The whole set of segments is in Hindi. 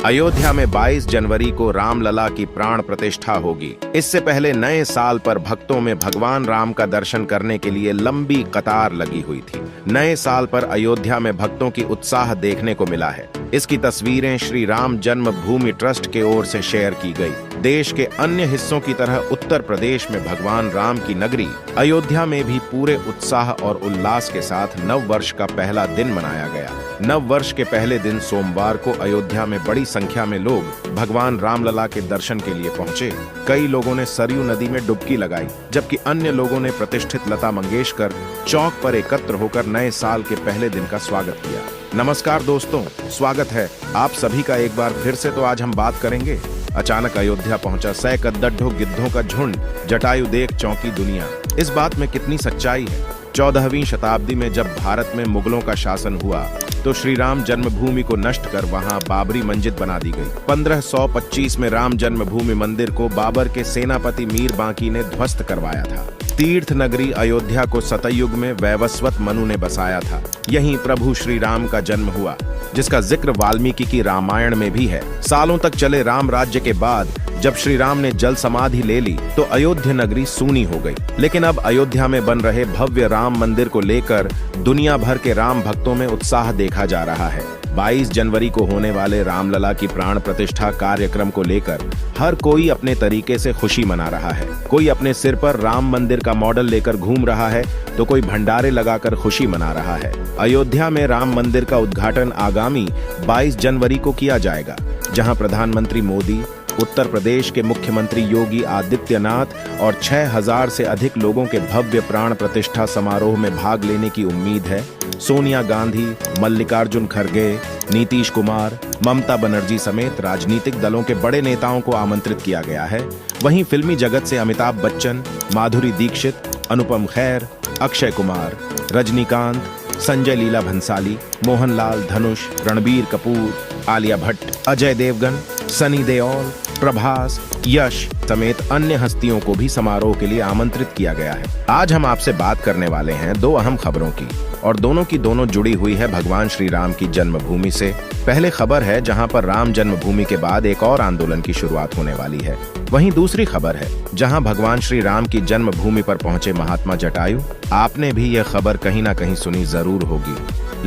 अयोध्या में 22 जनवरी को रामलला की प्राण प्रतिष्ठा होगी। इससे पहले नए साल पर भक्तों में भगवान राम का दर्शन करने के लिए लंबी कतार लगी हुई थी। नए साल पर अयोध्या में भक्तों की उत्साह देखने को मिला है। इसकी तस्वीरें श्री राम जन्मभूमि ट्रस्ट के ओर से शेयर की गई। देश के अन्य हिस्सों की तरह उत्तर प्रदेश में भगवान राम की नगरी अयोध्या में भी पूरे उत्साह और उल्लास के साथ नव वर्ष का पहला दिन मनाया गया। नव वर्ष के पहले दिन सोमवार को अयोध्या में बड़ी संख्या में लोग भगवान रामलला के दर्शन के लिए पहुंचे। कई लोगों ने सरयू नदी में डुबकी लगाई, जबकि अन्य लोगों ने प्रतिष्ठित लता मंगेशकर चौक पर एकत्र होकर नए साल के पहले दिन का स्वागत किया। नमस्कार दोस्तों, स्वागत है आप सभी का एक बार फिर से। तो आज हम बात करेंगे अचानक अयोध्या पहुंचा सैकड़ों गिद्धों का झुंड, जटायु देख चौंकी दुनिया। इस बात में कितनी सच्चाई है। 14वीं शताब्दी में जब भारत में मुगलों का शासन हुआ तो श्री राम जन्मभूमि को नष्ट कर वहां बाबरी मस्जिद बना दी गई। 1525 में राम जन्मभूमि मंदिर को बाबर के सेनापति मीर बांकी ने ध्वस्त करवाया था। तीर्थ नगरी अयोध्या को सतयुग में वैवस्वत मनु ने बसाया था। यहीं प्रभु श्री राम का जन्म हुआ, जिसका जिक्र वाल्मीकि की रामायण में भी है। सालों तक चले राम राज्य के बाद जब श्री राम ने जल समाधि ले ली तो अयोध्या नगरी सूनी हो गई। लेकिन अब अयोध्या में बन रहे भव्य राम मंदिर को लेकर दुनिया भर के राम भक्तों में उत्साह देखा जा रहा है। 22 जनवरी को होने वाले रामलला की प्राण प्रतिष्ठा कार्यक्रम को लेकर हर कोई अपने तरीके से खुशी मना रहा है। कोई अपने सिर पर राम मंदिर का मॉडल लेकर घूम रहा है तो कोई भंडारे लगाकर खुशी मना रहा है। अयोध्या में राम मंदिर का उद्घाटन आगामी 22 जनवरी को किया जाएगा, जहां प्रधानमंत्री मोदी, उत्तर प्रदेश के मुख्यमंत्री योगी आदित्यनाथ और 6000 से अधिक लोगों के भव्य प्राण प्रतिष्ठा समारोह में भाग लेने की उम्मीद है। सोनिया गांधी, मल्लिकार्जुन खड़गे, नीतीश कुमार, ममता बनर्जी समेत राजनीतिक दलों के बड़े नेताओं को आमंत्रित किया गया है। वहीं फिल्मी जगत से अमिताभ बच्चन, माधुरी दीक्षित, अनुपम खेर, अक्षय कुमार, रजनीकांत, संजय लीला भंसाली, मोहनलाल, धनुष, रणबीर कपूर, आलिया भट्ट, अजय देवगन, सनी देओल, प्रभास, यश समेत अन्य हस्तियों को भी समारोह के लिए आमंत्रित किया गया है। आज हम आपसे बात करने वाले हैं दो अहम खबरों की, और दोनों की दोनों जुड़ी हुई है भगवान श्री राम की जन्मभूमि से। पहले खबर है जहां पर राम जन्मभूमि के बाद एक और आंदोलन की शुरुआत होने वाली है। वहीं दूसरी खबर है जहां भगवान श्री राम की जन्मभूमि पर पहुंचे महात्मा जटायु। आपने भी यह खबर कहीं ना कहीं सुनी जरूर होगी,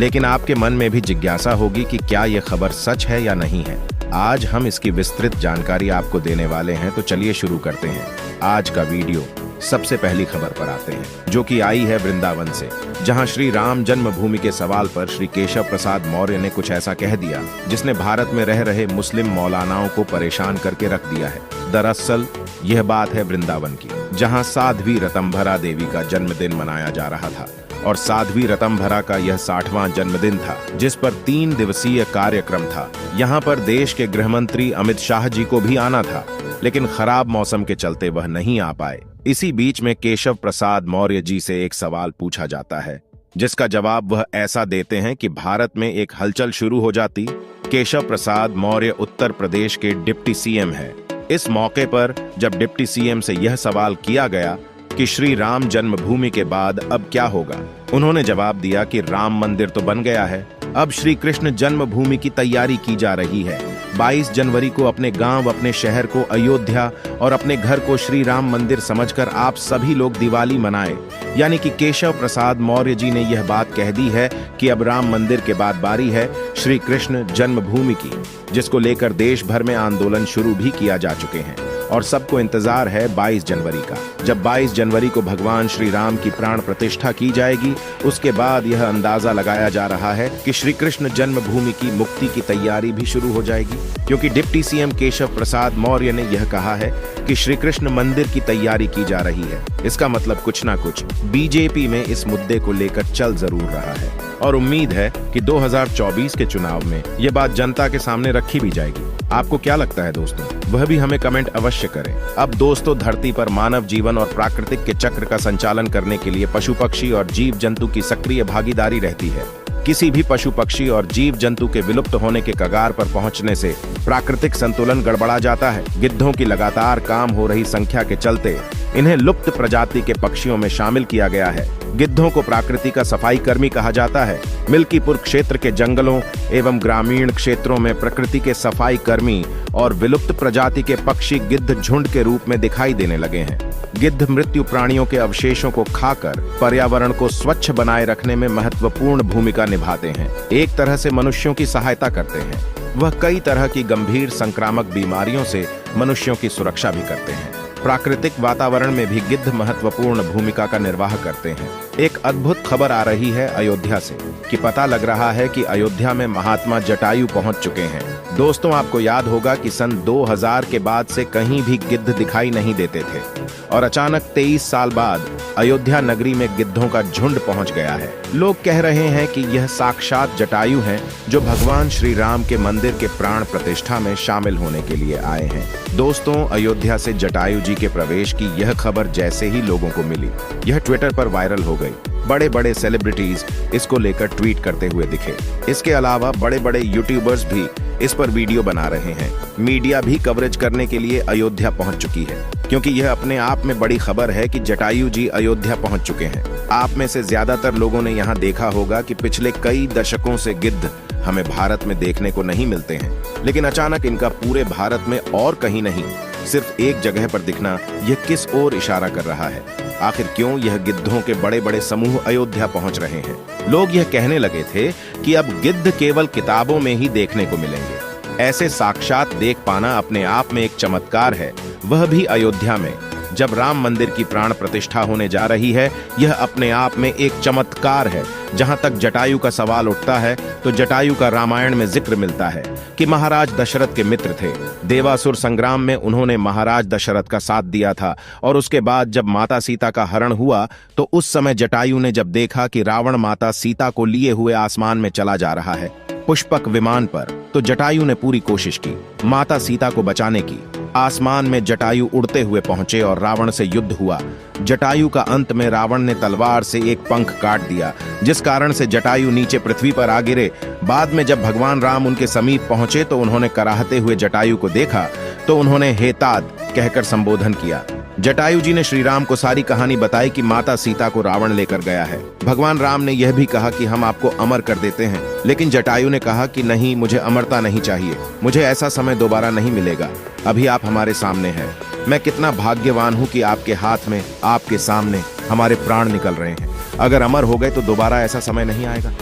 लेकिन आपके मन में भी जिज्ञासा होगी कि क्या यह खबर सच है या नहीं है। आज हम इसकी विस्तृत जानकारी आपको देने वाले हैं, तो चलिए शुरू करते हैं आज का वीडियो। सबसे पहली खबर पर आते हैं, जो कि आई है वृंदावन से, जहां श्री राम जन्मभूमि के सवाल पर श्री केशव प्रसाद मौर्य ने कुछ ऐसा कह दिया जिसने भारत में रह रहे मुस्लिम मौलानाओं को परेशान करके रख दिया है। दरअसल यह बात है वृंदावन की, जहां साध्वी ऋतंभरा देवी का जन्मदिन मनाया जा रहा था, और साध्वी ऋतंभरा का यह 60वां जन्मदिन था, जिस पर 3 दिवसीय कार्यक्रम था। यहाँ पर देश के गृह मंत्री अमित शाह जी को भी आना था, लेकिन खराब मौसम के चलते वह नहीं आ पाए। इसी बीच में केशव प्रसाद मौर्य जी से एक सवाल पूछा जाता है, जिसका जवाब वह ऐसा देते हैं कि भारत में एक हलचल शुरू हो जाती। केशव प्रसाद मौर्य उत्तर प्रदेश के डिप्टी सीएम है। इस मौके पर जब डिप्टी सीएम से यह सवाल किया गया कि श्री राम जन्मभूमि के बाद अब क्या होगा, उन्होंने जवाब दिया कि राम मंदिर तो बन गया है, अब श्री कृष्ण जन्मभूमि की तैयारी की जा रही है। 22 जनवरी को अपने गांव, अपने शहर को अयोध्या और अपने घर को श्री राम मंदिर समझकर आप सभी लोग दिवाली मनाएं। यानी कि केशव प्रसाद मौर्य जी ने यह बात कह दी है कि अब राम मंदिर के बाद बारी है श्री कृष्ण जन्मभूमि की, जिसको लेकर देश भर में आंदोलन शुरू भी किया जा चुके हैं। और सबको इंतजार है 22 जनवरी का, जब 22 जनवरी को भगवान श्री राम की प्राण प्रतिष्ठा की जाएगी। उसके बाद यह अंदाजा लगाया जा रहा है कि श्री कृष्ण जन्मभूमि की मुक्ति की तैयारी भी शुरू हो जाएगी, क्योंकि डिप्टी सीएम केशव प्रसाद मौर्य ने यह कहा है कि श्री कृष्ण मंदिर की तैयारी की जा रही है। इसका मतलब कुछ ना कुछ बीजेपी में इस मुद्दे को लेकर चल जरूर रहा है, और उम्मीद है कि 2024 के चुनाव में यह बात जनता के सामने रखी भी जाएगी। आपको क्या लगता है दोस्तों, वह भी हमें कमेंट अवश्य करें। अब दोस्तों, धरती पर मानव जीवन और प्राकृतिक के चक्र का संचालन करने के लिए पशु पक्षी और जीव जंतु की सक्रिय भागीदारी रहती है। किसी भी पशु पक्षी और जीव जंतु के विलुप्त होने के कगार पर पहुंचने से प्राकृतिक संतुलन गड़बड़ा जाता है। गिद्धों की लगातार काम हो रही संख्या के चलते इन्हें लुप्त प्रजाति के पक्षियों में शामिल किया गया है। गिद्धों को प्रकृति का सफाई कर्मी कहा जाता है। मिल्कीपुर क्षेत्र के जंगलों एवं ग्रामीण क्षेत्रों में प्रकृति के सफाई कर्मी और विलुप्त प्रजाति के पक्षी गिद्ध झुंड के रूप में दिखाई देने लगे हैं। गिद्ध मृत्यु प्राणियों के अवशेषों को खाकर पर्यावरण को स्वच्छ बनाए रखने में महत्वपूर्ण भूमिका निभाते हैं। एक तरह से मनुष्यों की सहायता करते हैं। वह कई तरह की गंभीर संक्रामक बीमारियों से मनुष्यों की सुरक्षा भी करते हैं। प्राकृतिक वातावरण में भी गिद्ध महत्वपूर्ण भूमिका का निर्वाह करते हैं। एक अद्भुत खबर आ रही है अयोध्या से कि पता लग रहा है कि अयोध्या में महात्मा जटायु पहुंच चुके हैं। दोस्तों, आपको याद होगा कि सन 2000 के बाद से कहीं भी गिद्ध दिखाई नहीं देते थे और अचानक 23 साल बाद अयोध्या नगरी में गिद्धों का झुंड पहुंच गया है। लोग कह रहे हैं कि यह साक्षात जटायु हैं जो भगवान श्री राम के मंदिर के प्राण प्रतिष्ठा में शामिल होने के लिए आए हैं। दोस्तों, अयोध्या से जटायु जी के प्रवेश की यह खबर जैसे ही लोगों को मिली, यह ट्विटर पर वायरल हो गई। बड़े बड़े सेलिब्रिटीज इसको लेकर ट्वीट करते हुए दिखे। इसके अलावा बड़े बड़े यूट्यूबर्स भी इस पर वीडियो बना रहे हैं। मीडिया भी कवरेज करने के लिए अयोध्या पहुंच चुकी है, क्योंकि यह अपने आप में बड़ी खबर है कि जटायु जी अयोध्या पहुंच चुके हैं। आप में से ज्यादातर लोगों ने यहाँ देखा होगा कि पिछले कई दशकों से गिद्ध हमें भारत में देखने को नहीं मिलते हैं, लेकिन अचानक इनका पूरे भारत में और कहीं नहीं, सिर्फ एक जगह पर दिखना यह किस ओर इशारा कर रहा है? आखिर क्यों यह गिद्धों के बड़े बड़े समूह अयोध्या पहुंच रहे हैं? लोग यह कहने लगे थे कि अब गिद्ध केवल किताबों में ही देखने को मिलेंगे। ऐसे साक्षात देख पाना अपने आप में एक चमत्कार है, वह भी अयोध्या में। जब राम मंदिर की प्राण प्रतिष्ठा होने जा रही है, यह अपने आप में एक चमत्कार है। जहां तक जटायु का सवाल उठता है तो जटायु का रामायण में जिक्र मिलता है कि महाराज दशरथ के मित्र थे। देवासुर संग्राम में उन्होंने महाराज दशरथ का साथ दिया था और उसके बाद जब माता सीता का हरण हुआ तो उस समय जटायु ने जब देखा कि रावण माता सीता को लिए हुए आसमान में चला जा रहा है पुष्पक विमान पर, तो जटायु ने पूरी कोशिश की माता सीता को बचाने की। आसमान में जटायु उड़ते हुए पहुंचे और रावण से युद्ध हुआ। जटायु का अंत में रावण ने तलवार से एक पंख काट दिया, जिस कारण से जटायु नीचे पृथ्वी पर आ गिरे। बाद में जब भगवान राम उनके समीप पहुंचे तो उन्होंने कराहते हुए जटायु को देखा तो उन्होंने हे तात कहकर संबोधन किया। जटायु जी ने श्री राम को सारी कहानी बताई कि माता सीता को रावण लेकर गया है। भगवान राम ने यह भी कहा कि हम आपको अमर कर देते हैं, लेकिन जटायु ने कहा कि नहीं, मुझे अमरता नहीं चाहिए, मुझे ऐसा समय दोबारा नहीं मिलेगा। अभी आप हमारे सामने हैं। मैं कितना भाग्यवान हूँ कि आपके हाथ में, आपके सामने हमारे प्राण निकल रहे हैं। अगर अमर हो गए तो दोबारा ऐसा समय नहीं आएगा।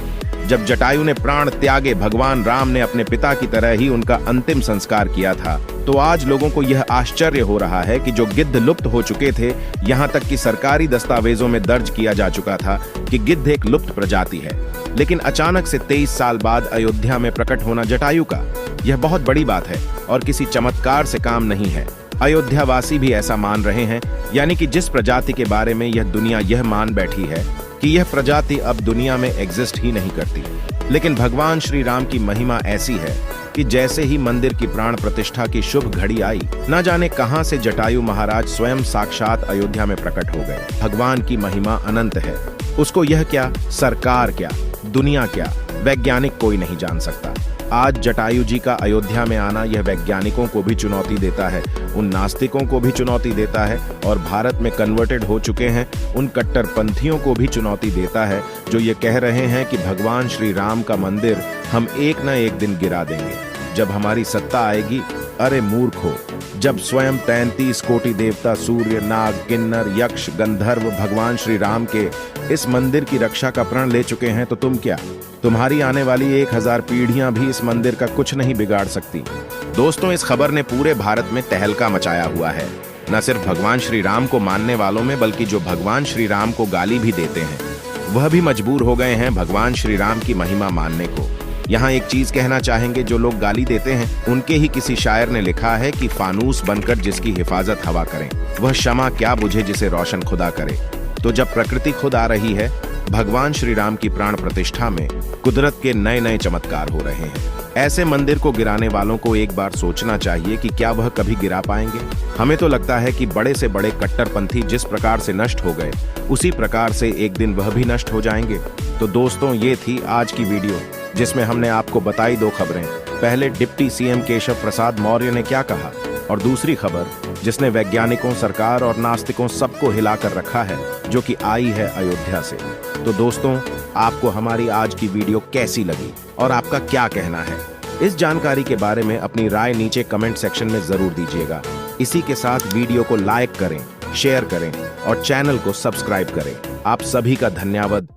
जब जटायु ने प्राण त्यागे, भगवान राम ने अपने पिता की तरह ही उनका अंतिम संस्कार किया था। तो आज लोगों को यह आश्चर्य हो रहा है कि जो गिद्ध लुप्त हो चुके थे, यहाँ तक कि सरकारी दस्तावेजों में दर्ज किया जा चुका था कि गिद्ध एक लुप्त प्रजाति है, लेकिन अचानक से 23 साल बाद अयोध्या में प्रकट होना जटायु का, यह बहुत बड़ी बात है और किसी चमत्कार से काम नहीं है। अयोध्यावासी भी ऐसा मान रहे हैं, यानी कि जिस प्रजाति के बारे में यह दुनिया यह मान बैठी है कि यह प्रजाति अब दुनिया में एग्जिस्ट ही नहीं करती। लेकिन भगवान श्री राम की महिमा ऐसी है कि जैसे ही मंदिर की प्राण प्रतिष्ठा की शुभ घड़ी आई, न जाने कहां से जटायु महाराज स्वयं साक्षात अयोध्या में प्रकट हो गए। भगवान की महिमा अनंत है, उसको यह क्या, सरकार क्या, दुनिया क्या, वैज्ञानिक कोई नहीं जान सकता। आज जटायु जी का अयोध्या में आना यह वैज्ञानिकों को भी चुनौती देता है, उन नास्तिकों को भी चुनौती देता है और भारत में कन्वर्टेड हो चुके हैं उन कट्टरपंथियों को भी चुनौती देता है जो ये कह रहे हैं कि भगवान श्री राम का मंदिर हम एक न एक दिन गिरा देंगे जब हमारी सत्ता आएगी। अरे मूर्खो, जब स्वयं 33 कोटि देवता सूर्य, नाग, किन्नर, यक्ष, गंधर्व भगवान श्री राम के इस मंदिर की रक्षा का प्रण ले चुके हैं तो तुम क्या, तुम्हारी आने वाली 1000 पीढ़ियां भी इस मंदिर का कुछ नहीं बिगाड़ सकती। दोस्तों, इस खबर ने पूरे भारत में तहलका मचाया हुआ है। न सिर्फ भगवान श्री राम को मानने वालों में, बल्कि जो भगवान श्री राम को गाली भी देते हैं वह भी मजबूर हो गए हैं भगवान श्री राम की महिमा मानने को। यहाँ एक चीज कहना चाहेंगे, जो लोग गाली देते हैं उनके ही किसी शायर ने लिखा है कि फानूस बनकर जिसकी हिफाजत हवा करें, वह शमा क्या बुझे जिसे रोशन खुदा करे। तो जब प्रकृति खुद आ रही है भगवान श्री राम की प्राण प्रतिष्ठा में कुदरत के नए नए चमत्कार हो रहे हैं। ऐसे मंदिर को गिराने वालों को एक बार सोचना चाहिए कि क्या वह कभी गिरा पाएंगे। हमें तो लगता है कि बड़े से बड़े कट्टरपंथी जिस प्रकार से नष्ट हो गए, उसी प्रकार से एक दिन वह भी नष्ट हो जाएंगे। तो दोस्तों, ये थी आज की वीडियो, जिसमें हमने आपको बताई 2 खबरें। पहले डिप्टी सीएम केशव प्रसाद मौर्य ने क्या कहा, और दूसरी खबर जिसने वैज्ञानिकों, सरकार और नास्तिकों सबको हिलाकर रखा है, जो कि आई है अयोध्या से। तो दोस्तों, आपको हमारी आज की वीडियो कैसी लगी और आपका क्या कहना है? इस जानकारी के बारे में अपनी राय नीचे कमेंट सेक्शन में जरूर दीजिएगा। इसी के साथ वीडियो को लाइक करें, शेयर करें और चैनल को सब्सक्राइब करें। आप सभी का धन्यवाद।